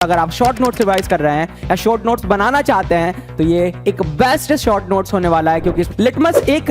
अगर आप short notes revise कर रहे हैं या शॉर्ट नोट्स बनाना चाहते हैं तो ये एक बेस्ट शॉर्ट नोट्स होने वाला है, क्योंकि लिटमस एक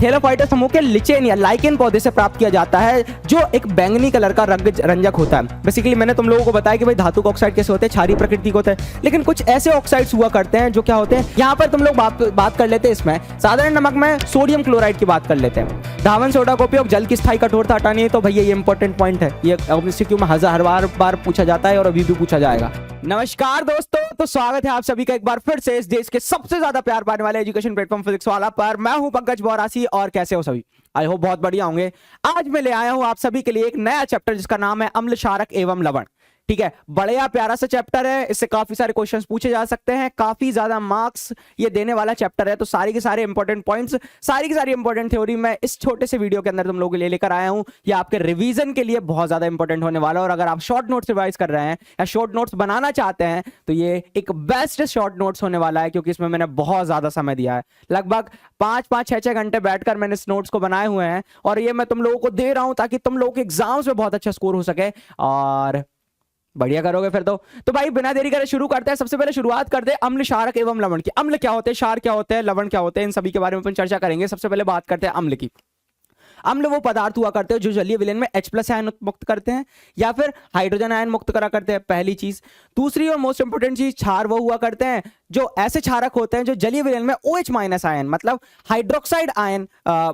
थैलाफाइटा समूह के लिचेन या लाइकेन पौधे से प्राप्त किया जाता है, जो एक बैंगनी कलर का रंजक होता है। बेसिकली मैंने तुम लोगों को बताया कि भाई धातु ऑक्साइड कैसे होते हैं, क्षारीय प्रकृति के होते हैं, लेकिन कुछ ऐसे ऑक्साइड्स हुआ करते हैं जो क्या होते हैं। यहाँ पर तुम लोग बात कर लेते हैं इसमें साधारण नमक में सोडियम क्लोराइड की बात कर लेते हैं। धावन सोडा का उपयोग जल की स्थायी कठोरता हटानी है, तो भैया ये इंपॉर्टेंट पॉइंट है, ये एमसीक्यू में हज़ार बार पूछा जाता है और अभी भी पूछा जाएगा। नमस्कार दोस्तों, तो स्वागत है आप सभी का एक बार फिर से इस देश के सबसे ज्यादा प्यार पाने वाले एजुकेशन प्लेटफॉर्म फिजिक्स वाला पर। मैं हूं पंकज बौरासी और कैसे हो सभी? आई होप बहुत बढ़िया होंगे। आज मैं ले आया हूं आप सभी के लिए एक नया चैप्टर जिसका नाम है अम्ल क्षारक एवं लवण। ठीक है, बढ़िया प्यारा सा चैप्टर है, इससे काफी सारे क्वेश्चंस पूछे जा सकते हैं, काफी ज्यादा मार्क्स ये देने वाला चैप्टर है। तो सारी के सारे इंपॉर्टेंट पॉइंट्स, सारी की सारी इंपॉर्टेंट थ्योरी मैं इस छोटे से वीडियो के अंदर तुम लोगों के लिए लेकर आया हूं। ये आपके रिवीजन के लिए बहुत ज्यादा इंपॉर्टेंट होने वाला है, और अगर आप शॉर्ट नोट्स रिवाइज कर रहे हैं या शॉर्ट नोट्स बनाना चाहते हैं तो ये एक बेस्ट शॉर्ट नोट्स होने वाला है, क्योंकि इसमें मैंने बहुत ज्यादा समय दिया है। लगभग 5-6 घंटे बैठकर मैंने इस नोट्स को बनाए हुए हैं, और ये मैं तुम लोगों को दे रहा हूं ताकि तुम लोगों के एग्जाम्स में बहुत अच्छा स्कोर हो सके और बढ़िया करोगे फिर तो भाई बिना देरी करे शुरू करते हैं। सबसे पहले शुरुआत करते हैं अम्ल क्षारक एवं लवण की। अम्ल क्या होते हैं, क्षार क्या होते हैं, लवण क्या होते हैं, इन सभी के बारे में अपन चर्चा करेंगे। सबसे पहले बात करते हैं अम्ल की। अम्ल वो पदार्थ हुआ करते हैं जो जलीय विलयन में H+ आयन मुक्त करते हैं या फिर हाइड्रोजन आयन मुक्त करा करते हैं, पहली चीज। दूसरी और मोस्ट इंपोर्टेंट चीज, क्षार वो हुआ करते हैं जो ऐसे क्षारक होते हैं जो जलीय विलयन में OH- आयन मतलब हाइड्रोक्साइड आयन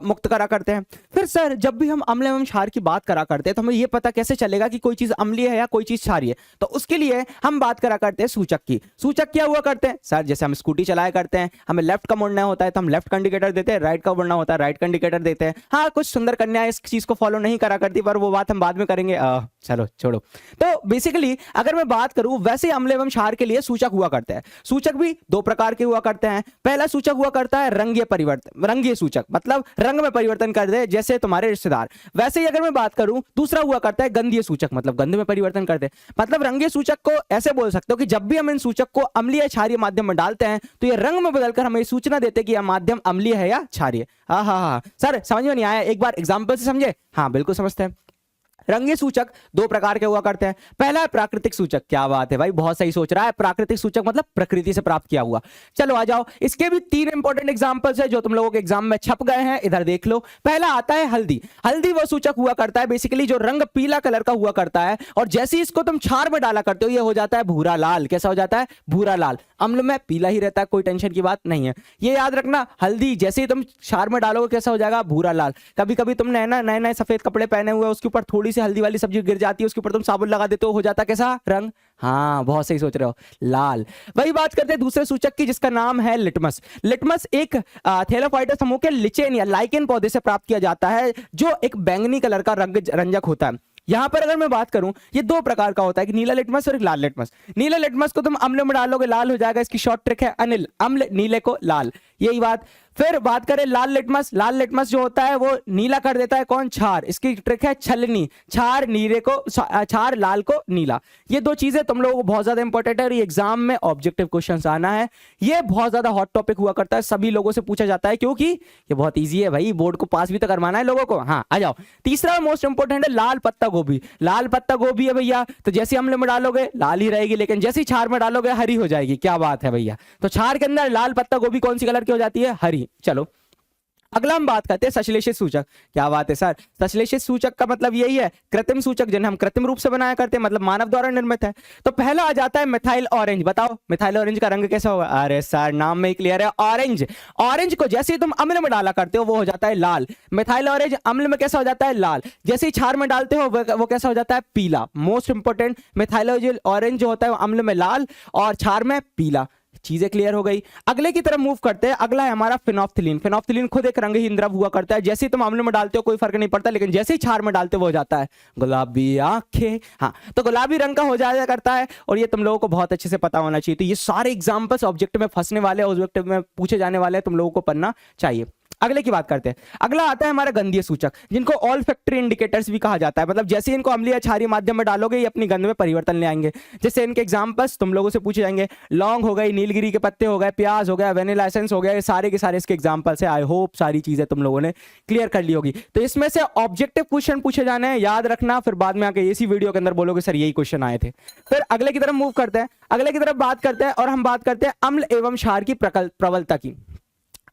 मुक्त करा करते हैं। फिर सर जब भी हम अम्ल एवं क्षार की बात करा करते हैं तो हमें यह पता कैसे चलेगा कि कोई चीज अम्लीय है या कोई चीज क्षारीय है? तो उसके लिए हम बात करा करते हैं सूचक की। सूचक क्या हुआ करते हैं सर? जैसे हम स्कूटी चलाया करते हैं, हमें लेफ्ट का मुड़ना होता है तो हम लेफ्ट का इंडिकेटर देते हैं, राइट का मुड़ना होता है राइट का इंडिकेटर देते हैं। हाँ, कुछ सुंदर कन्या इस चीज को फॉलो नहीं करा करती, पर वो बात हम बाद में करेंगे, चलो छोड़ो। तो बेसिकली अगर मैं बात करूं, वैसे अम्ल एवं क्षार के लिए सूचक हुआ करते हैं। सूचक भी दो प्रकार के हुआ करते हैं। पहला सूचक हुआ करता है रंगीय परिवर्तन, रंगीय सूचक मतलब रंग में परिवर्तन कर दे, जैसे तुम्हारे रिश्तेदार। वैसे ही अगर मैं बात करूं, दूसरा हुआ करता है गंधीय सूचक मतलब गंध में परिवर्तन कर दे। मतलब रंगीय सूचक को ऐसे बोल सकते हो कि जब भी हम इन सूचक को अम्लीय क्षारीय माध्यम में डालते हैं तो ये रंग में बदलकर हमें सूचना देते हैं कि यह माध्यम अम्लीय है या क्षारीय। हाँ सर समझ में नहीं आया? एक बार एग्जाम्पल से समझे? हाँ बिल्कुल समझते हैं। रंगीय सूचक दो प्रकार के हुआ करते हैं। पहला है प्राकृतिक सूचक। क्या बात है भाई, बहुत सही सोच रहा है। प्राकृतिक सूचक मतलब प्रकृति से प्राप्त किया हुआ। चलो आ जाओ, इसके भी 3 इंपॉर्टेंट एग्जांपल्स है जो तुम लोगों के एग्जाम में छप गए हैं, इधर देख लो। पहला आता है हल्दी। हल्दी वो सूचक हुआ करता है बेसिकली जो रंग पीला कलर का हुआ करता है, और जैसे ही इसको तुम क्षार में डाला करते हो ये हो जाता है भूरा लाल। कैसा हो जाता है? भूरा लाल। अम्ल में पीला ही रहता है, कोई टेंशन की बात नहीं है, ये याद रखना। हल्दी जैसे ही तुम क्षार में डालोगे कैसा हो जाएगा? भूरा लाल। कभी कभी तुमने ना नए सफेद कपड़े पहने हुए, उसके ऊपर थोड़ी सी हल्दी वाली सब्जी गिर जाती है, उसके ऊपर तुम साबुन लगा देते हो जाता कैसा रंग? हाँ बहुत सही सोच रहे हो, लाल। वही बात करते हैं दूसरे सूचक की जिसका नाम है लिटमस। लिटमस एक थैलाफाइटा समूह के लिचेन या लाइकेन पौधे से प्राप्त किया जाता है, जो एक बैंगनी कलर का रंजक होता है। यहां पर अगर मैं बात करूं, ये 2 प्रकार का होता है, एक नीला लिटमस और एक लाल लिटमस। नीला लिटमस को तुम अम्ल में डालोगे लाल हो जाएगा, इसकी शॉर्ट ट्रिक है अनिल, अम्ल नीले को लाल, यही बात। फिर बात करें लाल लिटमस। लाल लिटमस जो होता है वो नीला कर देता है कौन? क्षार। इसकी ट्रिक है छलनी, क्षार नीले को, क्षार लाल को नीला। ये 2 चीजें तुम लोगों को बहुत ज्यादा इंपॉर्टेंट है और ये एग्जाम में ऑब्जेक्टिव क्वेश्चन आना है। ये बहुत ज्यादा हॉट टॉपिक हुआ करता है, सभी लोगों से पूछा जाता है क्योंकि ये बहुत ईजी है भाई, बोर्ड को पास भी तो करवाना है लोगों को। हाँ आ जाओ, तीसरा मोस्ट इंपॉर्टेंट है लाल पत्ता गोभी। लाल पत्ता गोभी है भैया, तो जैसे अम्ल में डालोगे लाल ही रहेगी, लेकिन जैसे ही क्षार में डालोगे हरी हो जाएगी। क्या बात है भैया? तो क्षार के अंदर लाल पत्ता गोभी कौन सी कलर की हो जाती है? हरी। चलो अगला हम बात करते हैं संश्लेषित सूचक। क्या बात है सर? संश्लेषित सूचक का मतलब यही है कृत्रिम सूचक, जिन्हें हम कृत्रिम रूप से बनाया करते हैं, मतलब मानव द्वारा निर्मित है। तो पहला आ जाता है मिथाइल ऑरेंज। बताओ मिथाइल ऑरेंज का रंग कैसा होगा? अरे सर नाम में ही क्लियर है, ऑरेंज। ऑरेंज को जैसे ही तुम अम्ल में डाला करते हो वो हो जाता है लाल। मिथाइल ऑरेंज अम्ल में कैसा हो जाता है? लाल। जैसे ही क्षार में डालते हो वो कैसा हो जाता है? पीला। मोस्ट इंपोर्टेंट, मिथाइल ऑरेंज जो होता है अम्ल में लाल और क्षार में पीला। चीजें क्लियर हो गई। अगले की तरफ मूव करते हैं। अगला है हमारा फिनोफ्थिलीन। फिनोफ्थिलीन खुद एक रंगहीन द्रव हुआ करता है, जैसे ही तुम अम्ल में डालते हो कोई फर्क नहीं पड़ता, लेकिन जैसे ही क्षार में डालते हो हो जाता है गुलाबी आंखें। हाँ तो गुलाबी रंग का हो जाया करता है, और ये तुम लोगों को बहुत अच्छे से पता होना चाहिए। तो ये सारे एग्जांपल्स ऑब्जेक्टिव में फंसने वाले, ऑब्जेक्टिव में पूछे जाने वाले, तुम लोगों को पढ़ना चाहिए। अगले की बात करते हैं। अगला आता है हमारा गंधीय सूचक, जिनको ऑल फैक्ट्री इंडिकेटर्स भी कहा जाता है। मतलब जैसे इनको अम्लीय क्षारीय माध्यम में डालोगे ये अपनी गंध में परिवर्तन ले आएंगे। जैसे इनके एग्जांपल्स तुम लोगों से पूछे जाएंगे, लौंग हो गई, नीलगिरी के पत्ते हो गए, प्याज हो गया, वेनिला एसेंस हो गया, ये सारे के सारे इसके एग्जांपल्स है। आई होप सारी चीजें तुम लोगों ने क्लियर कर ली होगी। तो इसमें से ऑब्जेक्टिव क्वेश्चन पूछे जाने हैं, याद रखना, फिर बाद में आके इसी वीडियो के अंदर बोलोगे सर यही क्वेश्चन आए थे। फिर अगले की तरफ मूव करते हैं, अगले की तरफ बात करते हैं और हम बात करते हैं अम्ल एवं क्षार की प्रबलता की।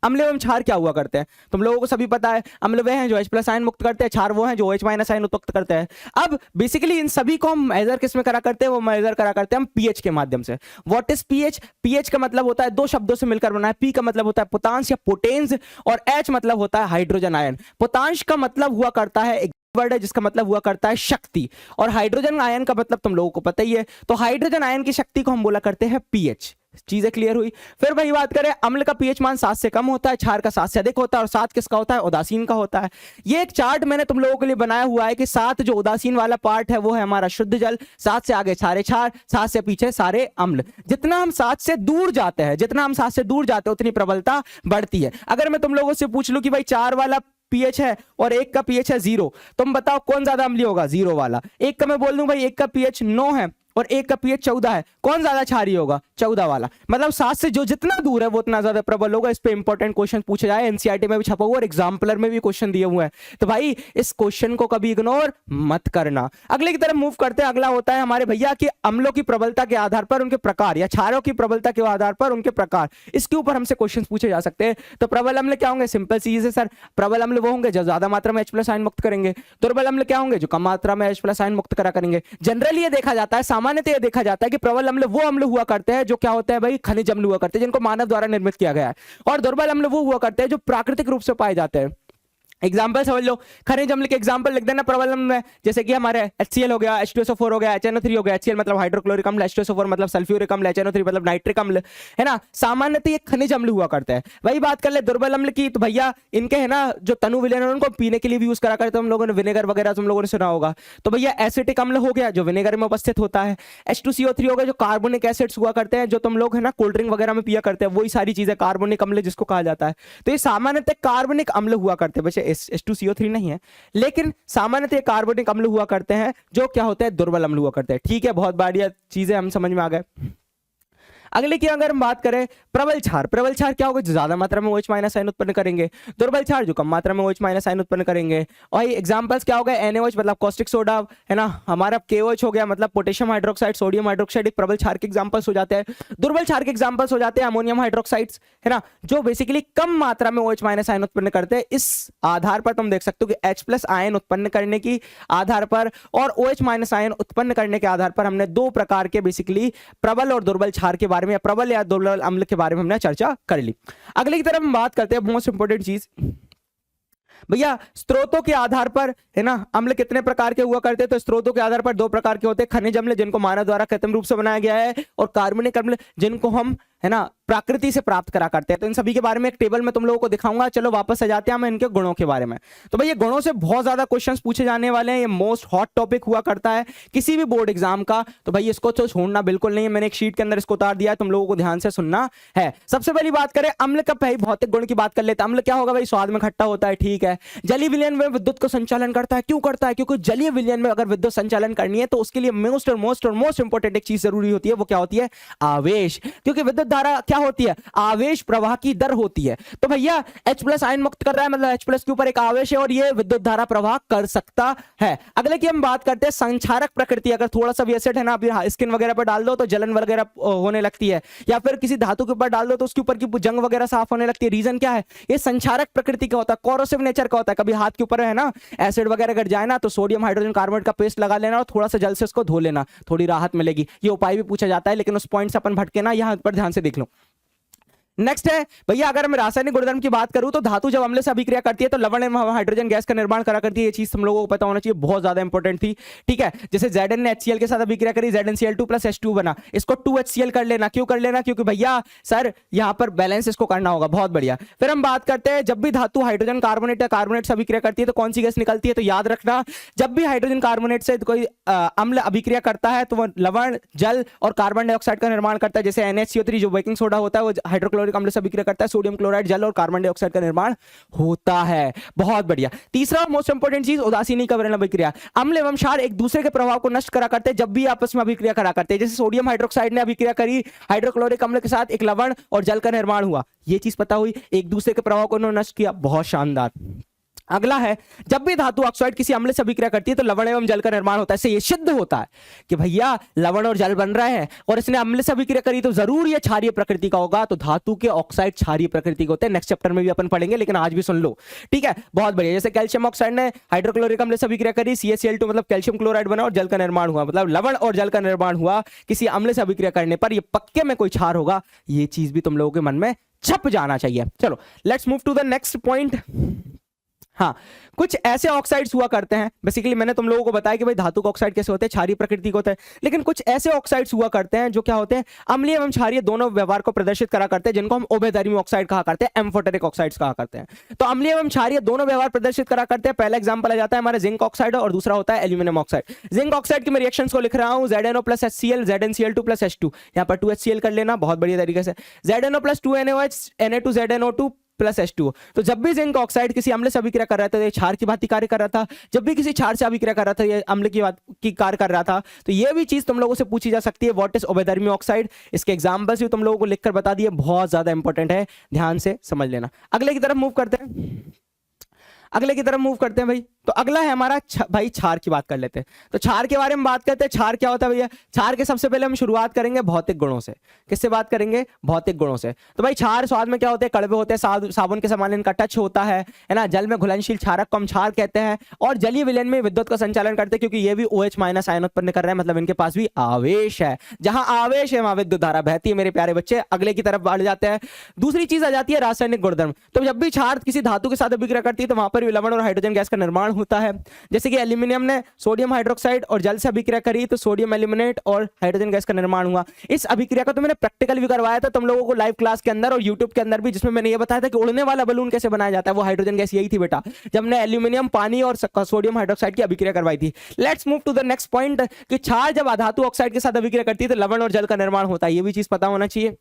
अम्ल एवं क्षार क्या हुआ करते हैं तुम लोगों को सभी पता है। अम्ल वे हैं जो H+ आयन मुक्त करते हैं, क्षार वो हैं जो OH- आयन उत्पन्न करते हैं। अब बेसिकली इन सभी को हम मेजर किस में करा करते हैं, वो मेजर करा करते हैं हम पीएच के माध्यम से। What is pH? पीएच का मतलब होता है दो शब्दों से मिलकर बना है। पी का मतलब होता है पोटांश या पोटेंस, और एच मतलब होता है हाइड्रोजन आयन। पोटांश का मतलब हुआ करता है वर्ड है जिसका मतलब हुआ करता है शक्ति, और हाइड्रोजन आयन का मतलब तुम लोगों को पता ही है। तो हाइड्रोजन आयन की शक्ति को हम बोला करते हैं पीएच। चीजें क्लियर हुई। फिर वही बात करें, अम्ल का पीएच मान 7 से कम होता है, क्षार का 7 से अधिक होता है, और 7 किसका होता है? उदासीन का होता है। ये एक चार्ट मैंने तुम लोगों के लिए बनाया हुआ है कि 7 जो उदासीन वाला पार्ट है वो है हमारा शुद्ध जल, 7 से आगे सारे क्षार, 7 से पीछे सारे अम्ल। जितना हम 7 से दूर जाते हैं, जितना हम 7 से दूर जाते हैं उतनी प्रबलता बढ़ती है। अगर मैं तुम लोगों से पूछ लूं कि भाई 4 वाला पीएच है और 1 का पीएच है 0, तुम बताओ कौन ज्यादा अम्लीय होगा? 0 वाला। 1 का मैं बोल दूं भाई 1 का पीएच 9 है और 1 का पीएच 14 है, कौन ज्यादा क्षारीय होगा? 14 वाला। मतलब 7 से जो जितना दूर है वो उतना ज्यादा प्रबल होगा। इस पे इंपॉर्टेंट क्वेश्चन पूछे जाए, एनसीईआरटी में भी छपा हुआ और एग्जाम्पलर में भी क्वेश्चन दिए हुए हैं। तो भाई इस क्वेश्चन को कभी इग्नोर मत करना। अगले की तरफ मूव करते हैं। अगला होता है हमारे भैया कि अम्लों की प्रबलता के आधार पर उनके प्रकार, या क्षारों की प्रबलता के आधार पर उनके प्रकार, इसके ऊपर हमसे क्वेश्चन पूछे जा सकते हैं। तो प्रबल अम्ल क्या होंगे? सिंपल चीज है सर, प्रबल अम्ल वो होंगे जो ज्यादा मात्रा में H+ आयन मुक्त करेंगे। दुर्बल अम्ल क्या होंगे? जो कम मात्रा में H+ आयन मुक्त करा करेंगे। जनरली ये देखा जाता है, सामान्यतः ये देखा जाता है कि प्रबल अम्ल वो अम्ल हुआ करते हैं जो क्या होते हैं भाई? खनिज अम्ल हुआ करते हैं, जिनको मानव द्वारा निर्मित किया गया है। और दुर्बल अम्ल वो हुआ करते हैं जो प्राकृतिक रूप से पाए जाते हैं। एग्जाम्पल समझ लो, खनिज अम्ल के एग्जाम्पल लिख देना प्रबल अम्ल में, जैसे कि हमारे HCl हो गया, H2SO4 हो गया, HNO3 हो गया। HCl मतलब हाइड्रोक्लोरिक अम्ल, H2SO4 मतलब सल्फ्यूरिक अम्ल, HNO3 मतलब नाइट्रिक अम्ल, है ना। सामान्यतः ये खनिज अम्ल हुआ करता है। वही बात कर ले दुर्बल अम्ल की, तो भैया इनके है ना जो तनु विलयन है उनको पीने के लिए भी यूज करा करते हैं हम लोगों ने, विनेगर वगैरह तुम लोगों ने सुना होगा। तो भैया एसिटिक अम्ल हो गया जो विनेगर में उपस्थित होता है। H2CO3 हो गया जो कार्बोनिक एसिड्स हुआ करते हैं, जो तुम लोग है ना कोल्ड ड्रिंक वगैरह में पिया करते हैं, वही सारी चीजें कार्बोनिक अम्ल जिसको कहा जाता है। तो ये सामान्यतः कार्बनिक अम्ल हुआ करते हैं, वैसे H2CO3 नहीं है, लेकिन सामान्यतः कार्बनिक अम्ल हुआ करते हैं जो क्या होते हैं? दुर्बल अम्ल हुआ करते हैं। ठीक है, बहुत बढ़िया चीजें हम समझ में आ गए। अगले की अगर हम बात करें प्रबल क्षार, प्रबल क्षार क्या होगा? जो ज्यादा मात्रा में OH- आयन उत्पन्न करेंगे। दुर्बल क्षार जो कम मात्रा में OH- आयन उत्पन्न करेंगे। और एग्जांपल्स क्या हो गए? NaOH मतलब कॉस्टिक सोडा, है ना, हमारा KOH हो गया मतलब पोटेशियम हाइड्रोक्साइड, सोडियम हाइड्रोक्साइड, एक प्रबल क्षार के एग्जांपल्स हो जाते हैं। दुर्बल क्षार के एग्जांपल्स हो जाते हैं अमोनियम हाइड्रोक्साइड्स, है ना, जो बेसिकली कम मात्रा में OH- आयन उत्पन्न करते हैं। इस आधार पर तुम देख सकते हो कि H+ आयन उत्पन्न करने की आधार पर और OH- आयन उत्पन्न करने के आधार पर हमने 2 प्रकार के बेसिकली प्रबल और दुर्बल क्षार के बारे में, प्रबल या दुर्बल अम्ल के बारे में हमने चर्चा कर ली। अगले की तरफ हम बात करते हैं मोस्ट इंपोर्टेंट चीज, भैया स्रोतों के आधार पर, है ना, अम्ल कितने प्रकार के हुआ करते हैं? तो स्रोतों के आधार पर 2 प्रकार के होते हैं, खनिज अम्ल जिनको मानव द्वारा कृत्रिम रूप से बनाया गया है, और कार्बनिक अम्ल जिनको हम, है ना, प्रकृति से प्राप्त करा करते हैं। तो इन सभी के बारे में एक टेबल में तुम लोगों को दिखाऊंगा। चलो वापस आ जाते हैं हम इनके गुणों के बारे में। तो भैया गुणों से बहुत ज्यादा क्वेश्चंस पूछे जाने वाले हैं, ये मोस्ट हॉट टॉपिक हुआ करता है किसी भी बोर्ड एग्जाम का। तो भाई इसको तो छोड़ना बिल्कुल नहीं है, मैंने एक शीट के अंदर इसको उतार दिया है, तुम लोगों को ध्यान से सुनना है। सबसे पहली बात करें अम्ल का, भाई भौतिक गुण की बात कर लेते हैं। अम्ल क्या होगा भाई? स्वाद में खट्टा होता है, ठीक है। जलीय विलयन में विद्युत को संचालन करता है, क्यों करता है? क्योंकि जलीय विलयन में अगर विद्युत संचालन करनी है तो उसके लिए मोस्ट इंपोर्टेंट एक चीज जरूरी होती है, वो क्या होती है? आवेश। क्योंकि विद्युत धारा क्या होती है? आवेश प्रवाह की दर होती है। तो भैया H+ आयन मुक्त कर रहा है, मतलब H+ के ऊपर एक आवेश है और ये विद्युत धारा प्रवाह कर सकता है। अगले की हम बात करते हैं संक्षारक प्रकृति। अगर थोड़ा सा भी एसिड है ना, अभी स्किन वगैरह पर डाल दो तो जलन वगैरह होने लगती है, या फिर किसी धातु के ऊपर डाल दो तो उसके ऊपर की जंग वगैरह साफ होने लगती है। रीजन क्या है? ये संक्षारक प्रकृति का होता है, कोरोसिव नेचर का होता है। कभी हाथ के ऊपर है ना एसिड वगैरह अगर जाए ना तो सोडियम हाइड्रोजन कार्बोनेट का पेस्ट लगा लेना और थोड़ा सा जल से उसको धो लेना, थोड़ी राहत मिलेगी। ये उपाय भी पूछा जाता है, लेकिन उस पॉइंट से अपन भटके ना, यहां पर ध्यान से देख लो। नेक्स्ट है भैया, अगर मैं रासायनिक गुणधर्म की बात करूं तो धातु जब अम्ल से अभिक्रिया करती है तो लवण एवं हाइड्रोजन गैस का निर्माण करा करती है। ये चीज तुम लोगों को पता होना चाहिए, बहुत ज्यादा इंपॉर्टेंट थी, ठीक है। जैसे Zn ने HCl के साथ अभिक्रिया करी, ZnCl2 + H2 बना, इसको 2HCl कर लेना। क्यों कर लेना? क्योंकि भैया सर यहां पर बैलेंस इसको करना होगा, बहुत बढ़िया। फिर हम बात करते हैं जब भी धातु हाइड्रोजन कार्बोनेट या कार्बोनेट से अभिक्रिया करती है तो कौन सी गैस निकलती है? तो याद रखना, जब भी हाइड्रोजन कार्बोनेट से कोई अम्ल अभिक्रिया करता है तो वह लवण, जल और कार्बन डाइऑक्साइड का निर्माण करता है। जैसे NaCO3 जो बेकिंग सोडा होता है वो हाइड्रोक्लोरिक हाइड्रोक्लोरिक अम्ल से अभिक्रिया करता है, सोडियम क्लोराइड जल और कार्बन डाइऑक्साइड का निर्माण होता है। बहुत बढ़िया। तीसरा मोस्ट इंपोर्टेंट चीज उदासीनीकरण अभिक्रिया। अम्ल एवं क्षार एक दूसरे के प्रभाव को नष्ट करा करते हैं जब भी आपस में अभिक्रिया करा करते हैं। जैसे सोडियम हाइड्रोक्साइड ने अभिक्रिया करी हाइड्रोक्लोरिक अम्ल के साथ, एक लवण और जल का निर्माण हुआ। ये चीज पता हुई, एक दूसरे के प्रभाव को उन्होंने नष्ट किया। बहुत शानदार। अगला है, जब भी धातु ऑक्साइड किसी अम्ल से अभिक्रिया करती है तो लवण एवं जल का निर्माण होता है। इससे ये सिद्ध होता है कि भैया लवण और जल बन रहे हैं और इसने अम्ल से अभिक्रिया करी तो जरूर ये क्षारीय प्रकृति का होगा। तो धातु के ऑक्साइड क्षारीय प्रकृति के होते हैं। नेक्स्ट चैप्टर में भी अपन पढ़ेंगे, लेकिन आज भी सुन लो, ठीक है। बहुत बढ़िया। जैसे कैल्शियम ऑक्साइड ने हाइड्रोक्लोरिक अम्ल से अभिक्रिया करी, CaCl2 मतलब कैल्शियम क्लोराइड बना और जल का निर्माण हुआ, मतलब लवण और जल का निर्माण हुआ किसी अम्ल से अभिक्रिया करने पर। ये पक्के में कोई क्षार होगा, ये चीज भी तुम लोगों के मन में छप जाना चाहिए। चलो let's move to the next point. हाँ, कुछ ऐसे ऑक्साइड्स हुआ करते हैं, बेसिकली मैंने तुम लोगों को बताया कि भाई धातु के ऑक्साइड कैसे होते हैं, क्षारीय प्रकृति के होते हैं, लेकिन कुछ ऐसे ऑक्साइड्स हुआ करते हैं जो क्या होते हैं, अम्लीय एवं क्षारीय दोनों व्यवहार को प्रदर्शित करा करते हैं, जिनको हम उभयधर्मी ऑक्साइड कहा करते हैं, एम्फोटेरिक ऑक्साइड्स कहा करते हैं। तो अम्लीय एवं क्षारीय दोनों व्यवहार प्रदर्शित करा करते हैं। पहला एग्जांपल आ जाता है हमारा जिंक ऑक्साइड और दूसरा होता है एल्यूमिनियम ऑक्साइड। जिंक ऑक्साइड के मैं रिएक्शंस को लिख रहा हूं, ZnO plus HCl, ZnCl2 plus H2, यहाँ पर 2HCl कर लेना बहुत बढ़िया तरीके से, ZnO plus 2NaOH, Na2ZnO2 plus H2। तो जब भी जिंक ऑक्साइड किसी अम्ल से अभिक्रिया कर रहा था तो ये क्षार की भांति कार्य कर रहा था, जब भी किसी क्षार से अभिक्रिया कर रहा था ये अम्ल की बात की कार्य कर रहा था। तो ये भी चीज तुम लोगों से पूछी जा सकती है, व्हाट इज उभयधर्मी ऑक्साइड। इसके एग्जांपल्स भी तुम लोगों को लिखकर बता दिए, बहुत ज्यादा इंपॉर्टेंट है, ध्यान से समझ लेना। अगले की तरफ मूव करते हैं, अगले की तरफ मूव करते हैं भाई। तो अगला है हमारा भाई क्षार की बात कर लेते हैं। तो क्षार के बारे में बात करते हैं। क्षार क्या होता है भैया? क्षार के सबसे पहले हम शुरुआत करेंगे भौतिक गुणों से। किससे बात करेंगे? भौतिक गुणों से। तो भाई क्षार स्वाद में क्या होते हैं? कड़वे होते हैं, साबुन के समान इनका टच होता है ना। जल में घुलनशील क्षारक को हम क्षार कहते हैं और जलीय विलयन में विद्युत का संचालन करते हैं, क्योंकि ये भी OH माइनस आयन उत्पन्न कर रहे हैं, मतलब इनके पास भी आवेश है। जहां आवेश है वहां विद्युत धारा बहती है मेरे प्यारे बच्चे। अगले की तरफ बढ़ जाते हैं। दूसरी चीज आ जाती है रासायनिक गुणधर्म। तो जब भी क्षार किसी धातु के साथ अभिक्रिया करती है तो वहां पर भी लवण और हाइड्रोजन गैस का निर्माण होता है। जैसे कि एल्यूमिनियम ने सोडियम हाइड्रोक्साइड और जल से अभिक्रिया करी तो सोडियम एल्यूमिनेट और हाइड्रोजन गैस का निर्माण हुआ। इस अभिक्रिया का तो मैंने प्रैक्टिकल भी करवाया था तुम लोगों को लाइव क्लास के अंदर और यूट्यूब के अंदर भी, जिसमें मैंने ये बताया था कि उड़ने वाला बलून कैसे बनाया जाता है। वो हाइड्रोजन गैस यही थी बेटा, जब हमने एल्यूमिनियम, पानी और सोडियम हाइड्रोक्साइड की अभिक्रिया करवाई थी। Let's move to the next point कि क्षार जब अधातु ऑक्साइड के साथ अभिक्रिया करती है तो लवण और जल का निर्माण होता है। ये भी चीज पता होना चाहिए।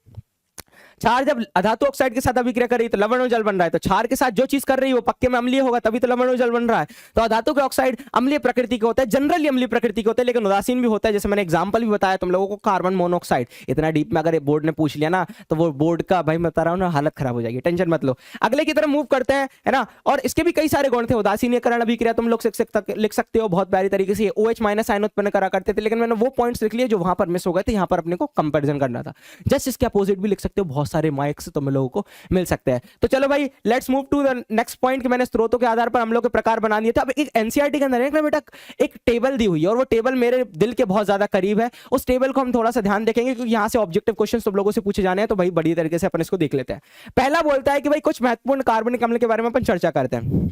क्षार जब अधातु ऑक्साइड के साथ अभिक्रिया कर रही है तो लवण और जल बन रहा है। तो क्षार के साथ जो चीज कर रही है वो पक्के में अम्लीय होगा, तभी तो लवण और जल बन रहा है। तो अधातु के ऑक्साइड अम्लीय प्रकृति के होते हैं, जनरली अम्लीय प्रकृति के होते हैं, लेकिन उदासीन भी होता है। जैसे मैंने एग्जांपल भी बताया तुम लोगों को, कार्बन मोनोऑक्साइड। इतना डीप में अगर बोर्ड ने पूछ लिया ना तो वो बोर्ड का भाई मैं बता रहा हूँ ना, हालत खराब हो जाएगी, टेंशन मत लो। अगले की तरफ मूव करते हैं, है ना। और इसके भी कई सारे गुण थे। उदासीनीकरण अभिक्रिया तुम लोग लिख सकते हो बहुत प्यारी तरीके से। OH माइनस आयन उत्पन्न करा करते थे, लेकिन मैंने वो पॉइंट्स लिख लिए जो वहां पर मिस हो गए थे, यहाँ पर अपने को कंपेरिजन करना था। जस्ट इसके अपोजिट भी लिख सकते हो, बहुत सारे मार्क्स तुम लोगों को मिल सकते हैं। तो चलो भाई let's move to the next point कि मैंने स्रोतों के आधार पर हम लोग के प्रकार बना दिए थे। अब एक एनसीईआरटी के अंदर है ना बेटा एक टेबल दी हुई है और वो टेबल मेरे दिल के बहुत ज्यादा करीब है। उस टेबल को हम थोड़ा सा ध्यान देखेंगे क्योंकि यहां से ऑब्जेक्टिव क्वेश्चन तुम लोगों से पूछे जाने हैं। तो भाई बड़ी तरीके से अपन इसको देख लेते हैं। पहला बोलता है कि भाई कुछ महत्वपूर्ण कार्बनिक अम्ल के बारे में अपन चर्चा करते हैं।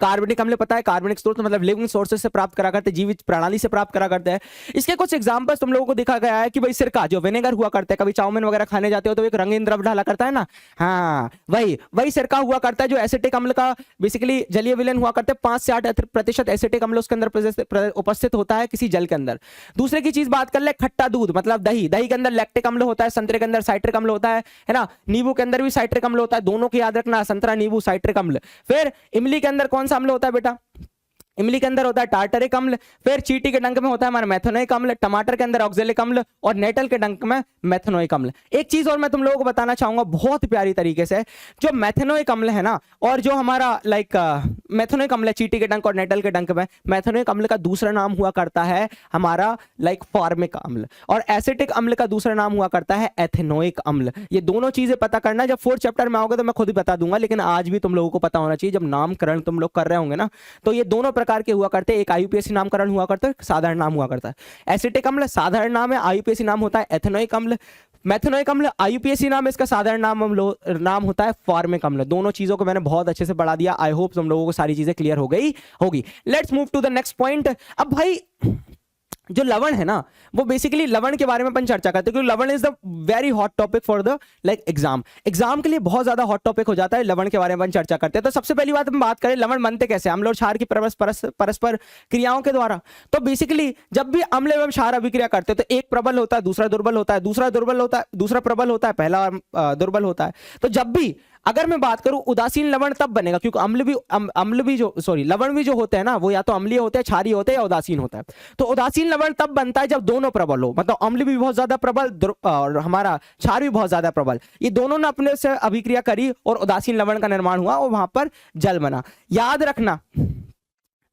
कार्बनिक अम्ल पता है, कार्बनिक स्रोत मतलब लिविंग सोर्सेज से प्राप्त करा करते हैं, जीवित प्रणाली से प्राप्त करा करते हैं। इसके कुछ एग्जांपल्स तुम लोगों को दिखा गया है कि भाई सिरका जो विनेगर हुआ करता है, कभी चाउमीन वगैरह खाने जाते हो तो एक रंगीन द्रव डाला करता है ना, हाँ वही सिरका हुआ करता है जो एसिटिक अम्ल का बेसिकली जलीय विलयन हुआ करता है। 5 से 8% एसिटिक अम्ल उसके अंदर उपस्थित होता है किसी जल के अंदर। दूसरे की चीज बात कर ले, खट्टा दूध मतलब दही के अंदर लैक्टिक अम्ल होता है, संतरे के अंदर साइट्रिक अम्ल होता है ना, नींबू के अंदर भी साइट्रिक अम्ल होता है। दोनों को याद रखना, संतरा नींबू साइट्रिक अम्ल। फिर इमली के अंदर कौन सा अम्ल होता है बेटा? इमली के अंदर होता है टार्टरिक अम्ल। फिर चींटी के डंक में होता है हमारा मेथनोइक अम्ल। टमाटर के अंदर ऑक्जेलिक अम्ल और नेटल के डंक में मेथनोइक अम्ल। एक चीज और मैं तुम लोगों को बताना चाहूंगा बहुत प्यारी तरीके से, जो मेथनोइक अम्ल है ना और जो हमारा मेथनोइक अम्ल है चींटी के डंक और नेटल के डंक में, मेथनोइक अम्ल का दूसरा नाम हुआ करता है हमारा फॉर्मिक अम्ल और एसिटिक अम्ल का दूसरा नाम हुआ करता है एथेनोइक अम्ल। ये दोनों चीजें पता करना, जब 4th चैप्टर में आओगे तो मैं खुद ही बता दूंगा, लेकिन आज भी तुम लोगों को पता होना चाहिए। जब नामकरण तुम लोग कर रहे होंगे ना तो ये दोनों प्रकार के हुआ करते हैं। एक आईयूपीएसी नामकरण हुआ करता है, साधारण नाम हुआ करता है। एसिटिक अम्ल साधारण नाम है, आईयूपीएसी नाम होता है एथेनोइक अम्ल। मेथनोइक अम्ल आईयूपीएसी नाम है, इसका साधारण नाम होता है फॉर्मिक अम्ल। दोनों चीजों को मैंने बहुत अच्छे से बढ़ा दिया। आई होप तुम लोगों को सारी चीजें क्लियर हो गई होगी। Let's move to the next point. अब भाई जो लवण है ना, वो बेसिकली लवण के बारे में अपन चर्चा करते हैं क्योंकि लवण is the very hot topic for the like exam के लिए बहुत ज्यादा हॉट टॉपिक हो जाता है। लवण के बारे में अपन चर्चा करते हैं। तो सबसे पहली बात हम बात करें लवण बनते कैसे, अम्ल और क्षार की परस्पर क्रियाओं के द्वारा। तो बेसिकली जब भी अम्ल एवं क्षार अभिक्रिया करते हैं तो एक प्रबल होता है, दूसरा दुर्बल होता है, दूसरा दुर्बल होता है, दूसरा प्रबल होता है, पहला दुर्बल होता है। तो जब भी अगर मैं बात करूं उदासीन लवण तब बनेगा क्योंकि अम्ल भी जो लवण भी जो होते हैं ना, वो या तो अम्लीय होते हैं, क्षारीय होते हैं या उदासीन होता है। तो उदासीन लवण तब बनता है जब दोनों प्रबल हो, मतलब अम्ल भी बहुत ज्यादा प्रबल और हमारा क्षार भी बहुत ज्यादा प्रबल, ये दोनों ने अपने से अभिक्रिया करी और उदासीन लवण का निर्माण हुआ और वहां पर जल बना। याद रखना,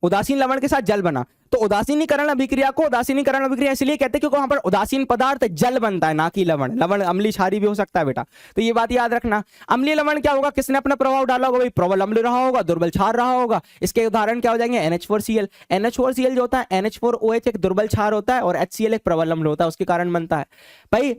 उदासीन लवण के साथ जल बना। तो उदासीनीकरण अभिक्रिया इसलिए कहते हैं क्योंकि वहां पर उदासीन पदार्थ जल बनता है, ना कि लवण। लवण अम्लीय क्षारीय भी हो सकता है बेटा, तो ये बात याद रखना। अम्लीय लवण क्या होगा, किसने अपना प्रभाव डाला होगा, भाई प्रबल अम्ल रहा होगा, दुर्बल क्षार रहा होगा। इसके उदाहरण क्या हो जाएंगे, NH4Cl। NH4Cl जो होता है, NH4OH एक दुर्बल क्षार होता है और HCl एक प्रबल अम्ल होता है, उसके कारण बनता है। भाई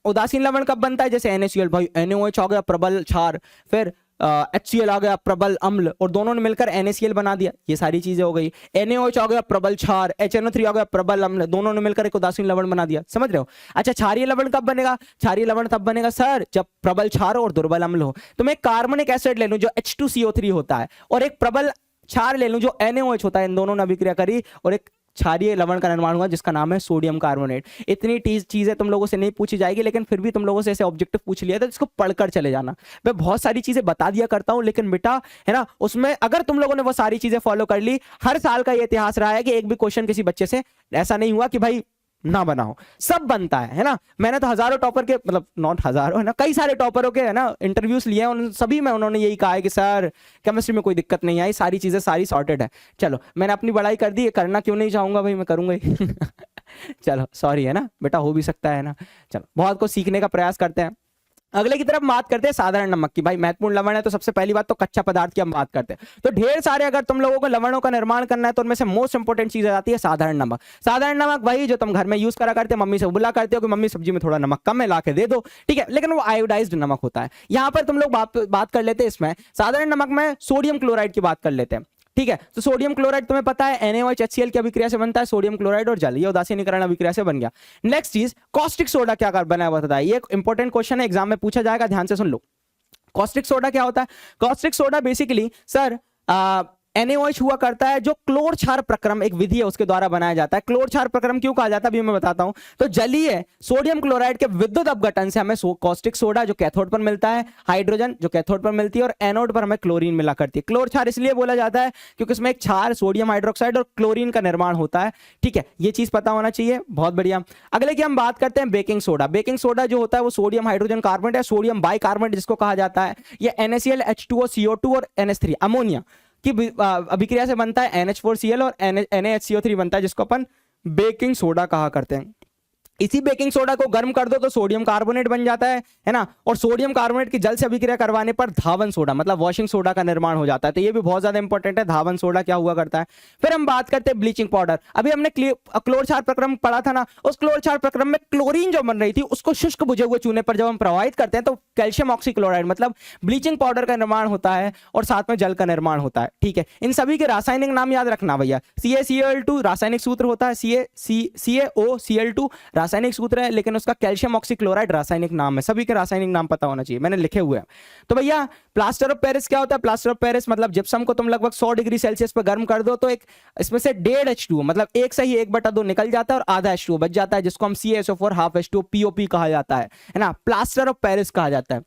उदासीन लवण कब बनता है, जैसे NaCl, भाई NaOH हो गया प्रबल क्षार, फिर HCl आ गया प्रबल अम्ल और दोनों ने मिलकर NaCl बना दिया, ये सारी चीजें हो गई। NaOH आ गया प्रबल क्षार, HNO3 आ गया प्रबल अम्ल, दोनों ने मिलकर एक उदासीन लवण बना दिया। समझ रहे हो। अच्छा, क्षारीय लवण कब बनेगा, क्षारीय लवण तब बनेगा सर जब प्रबल क्षार और दुर्बल अम्ल हो। तो मैं कार्बनिक एसिड ले लूं जो H2CO3 होता है और एक प्रबल क्षार ले लूं जो NaOH होता है, इन दोनों ने अभिक्रिया करी और एक क्षारीय लवण का निर्माण हुआ जिसका नाम है सोडियम कार्बोनेट। इतनी चीजें तुम लोगों से नहीं पूछी जाएगी, लेकिन फिर भी तुम लोगों से ऐसे ऑब्जेक्टिव पूछ लिया था, इसको पढ़कर चले जाना। मैं बहुत सारी चीजें बता दिया करता हूं, लेकिन बेटा है ना, उसमें अगर तुम लोगों ने वो सारी चीजें फॉलो कर ली, हर साल का ये इतिहास रहा है कि एक भी क्वेश्चन किसी बच्चे से ऐसा नहीं हुआ कि भाई ना बनाओ, सब बनता है ना। मैंने तो हजारों टॉपर के, मतलब नॉट हजारों है ना, कई सारे टॉपरों के है ना इंटरव्यूज लिए हैं, उन सभी में उन्होंने यही कहा है कि सर केमिस्ट्री में कोई दिक्कत नहीं आई, सारी चीजें सारी सॉर्टेड है। चलो मैंने अपनी बड़ाई कर दी, करना क्यों नहीं चाहूंगा भाई, मैं करूंगा ही चलो सॉरी है ना बेटा, हो भी सकता है ना। चलो बहुत कुछ सीखने का प्रयास करते हैं। अगले की तरफ बात करते हैं साधारण नमक की। भाई महत्वपूर्ण लवण है तो सबसे पहली बात तो कच्चा पदार्थ की हम बात करते हैं। तो ढेर सारे अगर तुम लोगों को लवणों का निर्माण करना है तो उनमें से मोस्ट इंपोर्टेंट चीज आती है साधारण नमक। साधारण नमक वही जो तुम घर में यूज करा करते हो, मम्मी से बुला करते हो कि मम्मी सब्जी में थोड़ा नमक कम है ला के दे दो, ठीक है, लेकिन वो आयोडाइज्ड नमक होता है। यहां पर तुम लोग बात कर लेते हैं इसमें साधारण नमक में सोडियम क्लोराइड की बात कर लेते हैं, ठीक है। तो सोडियम क्लोराइड तुम्हें पता है NaOH HCl की अभिक्रिया से बनता है, सोडियम क्लोराइड और जल, ये उदासीनीकरण अभिक्रिया से बन गया। नेक्स्ट चीज कॉस्टिक सोडा क्या बना हुआ था, ये एक इंपॉर्टेंट क्वेश्चन है, एग्जाम में पूछा जाएगा, ध्यान से सुन लो। कॉस्टिक सोडा क्या होता है, caustic soda basically sir NaOH हुआ करता है जो क्लोर क्षार प्रक्रम एक विधि है उसके द्वारा बनाया जाता है। क्लोर क्षार प्रक्रम क्यों कहा जाता है अभी मैं बताता हूं। तो जलीय सोडियम क्लोराइड के विद्युत अपघटन से हमें कॉस्टिक सोडा जो कैथोड पर मिलता है, हाइड्रोजन जो कैथोड पर मिलती है और एनोड पर हमें क्लोरीन मिला करती है। क्लोर क्षार इसलिए बोला जाता है क्योंकि इसमें एक क्षार सोडियम हाइड्रोक्साइड और क्लोरीन का निर्माण होता है, ठीक है, ये चीज पता होना चाहिए, बहुत बढ़िया। अगले की हम बात करते हैं बेकिंग सोडा। बेकिंग सोडा जो होता है वो सोडियम हाइड्रोजन कार्बोनेट है, सोडियम बाइकार्बोनेट जिसको कहा जाता है, ये NaCl H2O CO2 और NH3 अमोनिया की अभिक्रिया से बनता है। NH4Cl और NaHCO3 बनता है जिसको अपन बेकिंग सोडा कहा करते हैं। इसी बेकिंग सोडा को गर्म कर दो तो सोडियम कार्बोनेट बन जाता है ना, और सोडियम कार्बोनेट की जल से अभिक्रिया करवाने पर धावन सोडा मतलब वॉशिंग सोडा का निर्माण हो जाता है। तो ये भी बहुत ज्यादा इंपॉर्टेंट है, धावन सोडा क्या हुआ करता है। फिर हम बात करते हैं ब्लीचिंग पाउडर। अभी हमने क्लोर क्षार प्रक्रम पढ़ा था ना, उस क्लोर क्षार प्रक्रम में क्लोरीन जो बन रही थी उसको शुष्क बुझे हुए चूने पर जब हम प्रवाहित करते हैं तो कैल्शियम ऑक्सीक्लोराइड मतलब ब्लीचिंग पाउडर का निर्माण होता है और साथ में जल का निर्माण होता है, ठीक है। इन सभी के रासायनिक नाम याद रखना भैया। CaCl2 रासायनिक सूत्र होता है, CaOCl2 रासायनिक सूत्र है, लेकिन उसका कैल्शियम ऑक्सीक्लोराइड रासायनिक नाम है। सभी के रासायनिक नाम पता होना चाहिए, मैंने लिखे हुए हैं। तो भैया प्लास्टर ऑफ पेरिस क्या होता है, प्लास्टर ऑफ पेरिस मतलब जिप्सम को तुम लगभग 100 डिग्री सेल्सियस पर गर्म कर दो तो एक इसमें से 1.5 H2O मतलब एक से ही 1/2 निकल जाता है और आधा H2O बच जाता है जिसको हम CaSO4 हाफ H2O POP कहा जाता है ना, प्लास्टर ऑफ पेरिस कहा जाता है,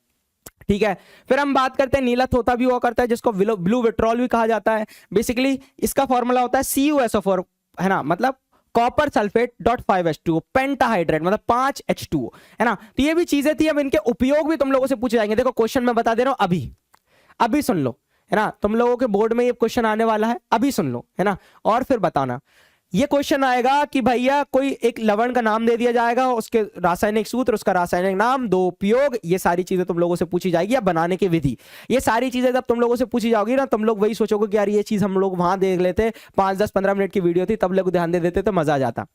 ठीक है। फिर हम बात करते हैं नीला थोथा भी हुआ करता है जिसको ब्लू विट्रॉल भी कहा जाता है। बेसिकली इसका फॉर्मूला होता है CuSO4 है ना, मतलब कॉपर सल्फेट .5H2O पेंटाहाइड्रेट मतलब 5H2O है ना। तो ये भी चीजें थी, अब इनके उपयोग भी तुम लोगों से पूछे जाएंगे। देखो क्वेश्चन मैं बता दे रहा हूं, अभी सुन लो है ना, तुम लोगों के बोर्ड में ये क्वेश्चन आने वाला है, अभी सुन लो है ना, और फिर बताना। ये क्वेश्चन आएगा कि भैया कोई एक लवण का नाम दे दिया जाएगा, उसके रासायनिक सूत्र, उसका रासायनिक नाम, दो उपयोग, ये सारी चीजें तुम लोगों से पूछी जाएगी, या बनाने की विधि। ये सारी चीजें जब तुम लोगों से पूछी जाओगी ना, तुम लोग वही सोचोगे कि यार ये चीज हम लोग वहां देख लेते, 5, 10, 15 मिनट की वीडियो थी तब लोग ध्यान दे देते तो मजा आ जाता।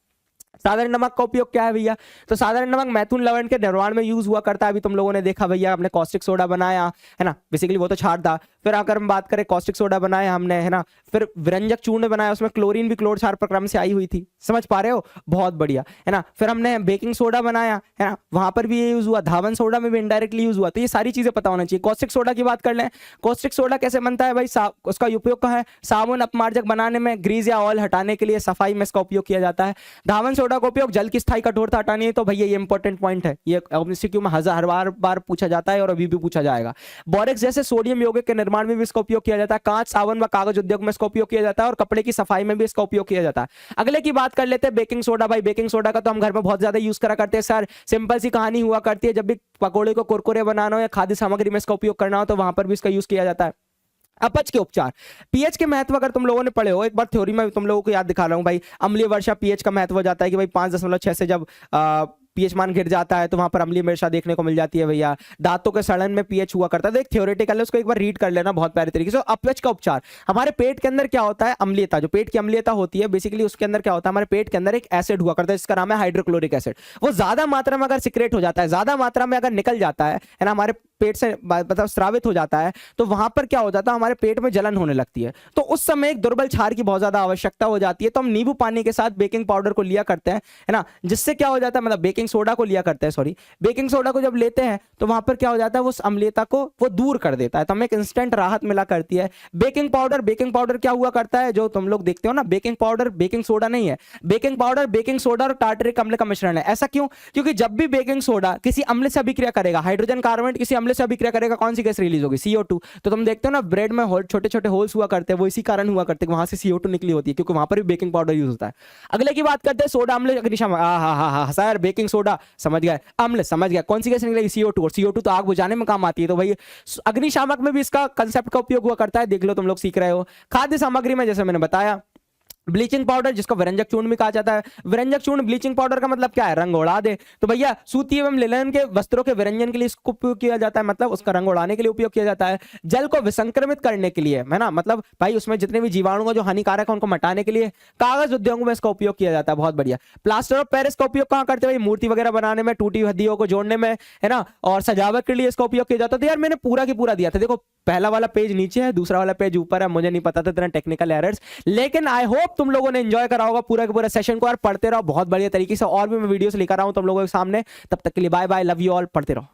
साधारण नमक का उपयोग क्या है भैया? तो साधारण नमक मैथुन लवण के निर्माण में यूज हुआ करता है। अभी तुम लोगों ने देखा भैया, हमने कॉस्टिक सोडा बनाया है ना, बेसिकली वो तो क्षार था। फिर अगर हम बात करें कॉस्टिक सोडा बनाया हमने, है ना, फिर व्यंजक चूर्ण बनाया, उसमें क्लोरीन भी क्लोर क्षार प्रक्रम से आई हुई थी। समझ पा रहे हो? बहुत बढ़िया, है ना। फिर हमने बेकिंग सोडा बनाया, है ना, वहां पर भी ये यूज हुआ। धावन सोडा में भी इनडायरेक्टली यूज हुआ। तो ये सारी चीजें पता होना चाहिए। कॉस्टिक सोडा की बात कर लें, कॉस्टिक सोडा कैसे बनता है भाई? उसका उपयोग कहाँ है? साबुन अपमार्जक बनाने में, ग्रीस या ऑयल हटाने के लिए, सफाई में इसका उपयोग किया जाता है। धावन सोडा का उपयोग जल की स्थायी कठोरता हटानी है। तो भैया ये इंपॉर्टेंट पॉइंट है, ये एमसीक्यू में हर बार पूछा जाता है और अभी भी पूछा जाएगा। बोरेक्स जैसे सोडियम यौगिक के निर्माण में भी इसका उपयोग किया जाता है। कांच, साबुन व कागज उद्योग में इसका उपयोग किया जाता है और कपड़े की सफाई में भी इसका उपयोग किया जाता है। अगले की बात कर लेते हैं बेकिंग सोडा। भाई बेकिंग सोडा का तो हम घर में बहुत ज्यादा यूज करा करते हैं सर। सिंपल सी कहानी हुआ करती है, जब भी पकोड़े को कुरकुरे बनाना हो या खाद्य सामग्री में इसका उपयोग करना हो तो वहां पर भी इसका यूज किया जाता है। अपच के उपचार, पीएच के महत्व अगर तुम लोगों ने पढ़े हो, एक बार थ्योरी में तुम लोगों को याद दिखा रहा हूं भाई। अम्लीय वर्षा पीएच का महत्व हो जाता है कि भाई 5.6 से जब पीएच मान गिर जाता है तो वहां पर अम्लीय वर्षा देखने को मिल जाती है भैया। दांतों के सड़न में पीएच हुआ करता है। एक थ्योरेटिकल है, उसको एक बार रीड कर लेना बहुत प्यारे तरीके से। अपच का उपचार, हमारे पेट के अंदर क्या होता है? अम्लीयता, जो पेट की अम्लीयता होती है बेसिकली उसके अंदर क्या होता है? हमारे पेट के अंदर एक एसिड हुआ करता है जिसका नाम है हाइड्रोक्लोरिक एसिड। वो ज्यादा मात्रा में अगर सिक्रेट हो जाता है, ज्यादा मात्रा में अगर निकल जाता है ना, हमारे पेट से मतलब स्रावित हो जाता है, तो वहां पर क्या हो जाता है? हमारे पेट में जलन होने लगती है। तो उस समय एक दुर्बल क्षार की बहुत ज्यादा आवश्यकता हो जाती है। तो हम नींबू पानी के साथ बेकिंग पाउडर को लिया करते हैं, है ना, जिससे क्या हो जाता है, मतलब बेकिंग सोडा को लिया करते हैं, सॉरी, बेकिंग सोडा को जब लेते हैं तो वहां पर क्या हो जाता है? वो अम्लीयता को वो दूर कर देता है, तो हमें एक इंस्टेंट राहत मिला करती है। बेकिंग पाउडर क्या हुआ करता है? जो तुम लोग देखते हो ना, बेकिंग पाउडर बेकिंग सोडा नहीं है। बेकिंग पाउडर बेकिंग सोडा और टार्टरिक अम्ल का मिश्रण है। ऐसा क्यों? क्योंकि जब भी बेकिंग सोडा किसी अम्ल से अभिक्रिया करेगा, हाइड्रोजन कार्बोनेट किसी अम्ल से अभिक्रिया करेगा, कौन सी गैस रिलीज होगी? CO2। तो तुम देखते हो ना ब्रेड में छोटे छोटे होल्स हुआ करते हैं, वो इसी कारण हुआ करते हैं, वहां से CO2 निकली होती है, क्योंकि वहां पर भी बेकिंग पाउडर यूज होता है। अगले की बात करते हैं सोडा अम्ल अग्निशामक। हाँ सर, बेकिंग सोडा समझ गए, अम्ल समझ गया, कौन सी गैस निकलेगी? CO2। और CO2 तो आग बुझाने में काम आती है। तो भाई अग्निशामक में भी इसका कंसेप्ट का उपयोग हुआ करता है। देख लो, तुम लोग सीख रहे हो। खाद्य सामग्री में जैसे मैंने बताया, ब्लीचिंग पाउडर जिसको व्यंजक चूर्ण भी कहा जाता है। व्यंजक चूर्ण ब्लीचिंग पाउडर का मतलब क्या है? रंग उड़ा दे। तो भैया सूती एवं लिनन के वस्त्रों के विरंजन के लिए इसको उपयोग किया जाता है, मतलब उसका रंग उड़ाने के लिए उपयोग किया जाता है। जल को विसंक्रमित करने के लिए, है ना, मतलब भाई उसमें जितने भी जीवाणु जो हानिकारक है उनको मिटाने के लिए। कागज उद्योग में इसका उपयोग किया जाता है। बहुत बढ़िया। प्लास्टर ऑफ पेरिस का उपयोग कहां करते हैं? मूर्ति वगैरह बनाने में, टूटी हड्डियों को जोड़ने में, है ना, और सजावट के लिए इसका उपयोग किया जाता है। तो यार मैंने पूरा की पूरा दिया था। देखो पहला वाला पेज नीचे है, दूसरा वाला पेज ऊपर है। मुझे नहीं पता था इतना टेक्निकल एरर्स, लेकिन आई होप तुम लोगों ने एंजॉय करा होगा पूरा के पूरा सेशन को। और पढ़ते रहो बहुत बढ़िया तरीके से, और भी मैं वीडियोस लेकर आऊं तुम लोगों के सामने। तब तक के लिए bye bye, love you all, पढ़ते रहो।